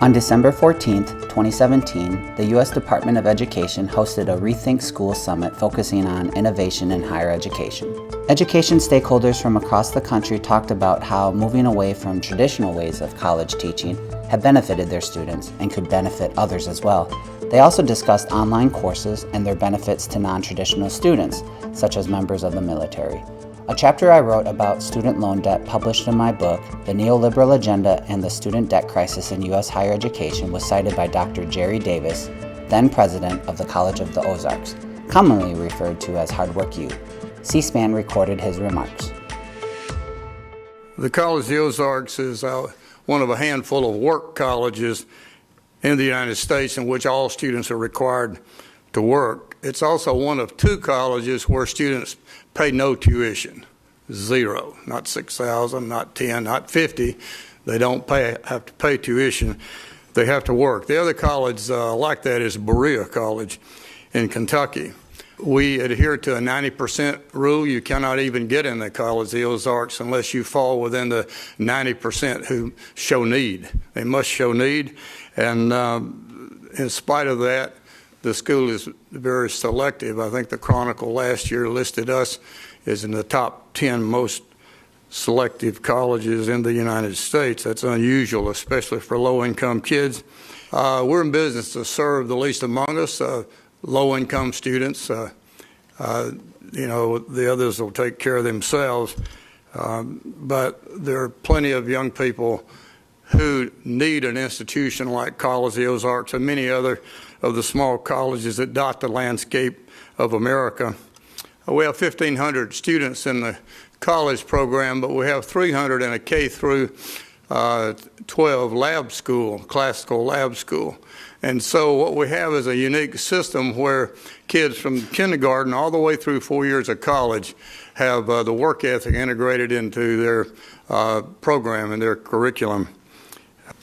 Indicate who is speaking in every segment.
Speaker 1: On December 14, 2017, the U.S. Department of Education hosted a Rethink School Summit focusing on innovation in higher education. Education stakeholders from across the country talked about how moving away from traditional ways of college teaching had benefited their students and could benefit others as well. They also discussed online courses and their benefits to non-traditional students, such as members of the military. A chapter I wrote about student loan debt published in my book, The Neoliberal Agenda and the Student Debt Crisis in U.S. Higher Education, was cited by Dr. Jerry Davis, then president of the College of the Ozarks, commonly referred to as Hard Work U. C-SPAN recorded his remarks.
Speaker 2: The College of the Ozarks is one of a handful of work colleges in the United States in which all students are required to work. It's also one of two colleges where students pay no tuition, zero, not $6,000, not $10,000, not $50,000. They don't have to pay tuition. They have to work. The other college like that is Berea College in Kentucky. We adhere to a 90% rule. You cannot even get in the College of the Ozarks unless you fall within the 90% who show need. They must show need, and in spite of that, the school is very selective. I think the Chronicle last year listed us as in the top 10 most selective colleges in the United States. That's unusual, especially for low-income kids. We're in business to serve the least among us, low-income students. The others will take care of themselves. But there are plenty of young people who need an institution like College of the Ozarks and many other of the small colleges that dot the landscape of America. We have 1,500 students in the college program, but we have 300 in a K through 12 lab school, classical lab school. And so what we have is a unique system where kids from kindergarten all the way through 4 years of college have the work ethic integrated into their program and their curriculum.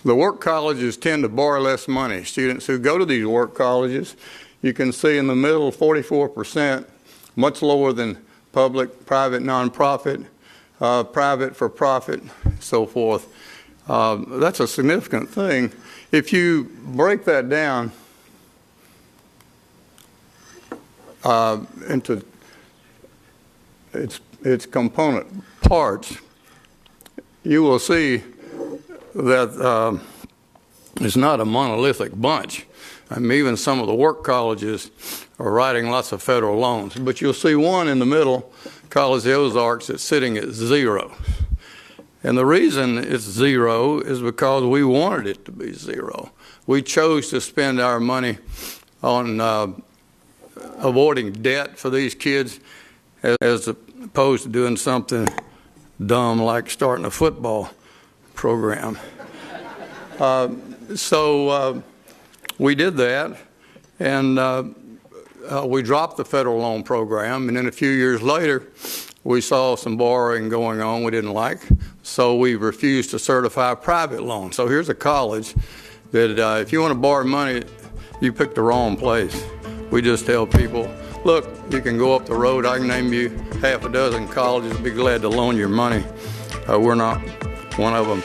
Speaker 2: The work colleges tend to borrow less money. Students who go to these work colleges, you can see in the middle 44%, much lower than public, private, nonprofit, private for profit, so forth. That's a significant thing. If you break that down into its component parts, you will see that it's not a monolithic bunch. I mean, even some of the work colleges are writing lots of federal loans. But you'll see one in the middle, College of the Ozarks, that's sitting at zero. And the reason it's zero is because we wanted it to be zero. We chose to spend our money on avoiding debt for these kids as opposed to doing something dumb like starting a football program. So we did that, and we dropped the federal loan program, and then a few years later we saw some borrowing going on we didn't like, so we refused to certify private loans. So here's a college that if you want to borrow money, you picked the wrong place. We just tell people, look, you can go up the road, I can name you half a dozen colleges, be glad to loan your money. We're not one of them.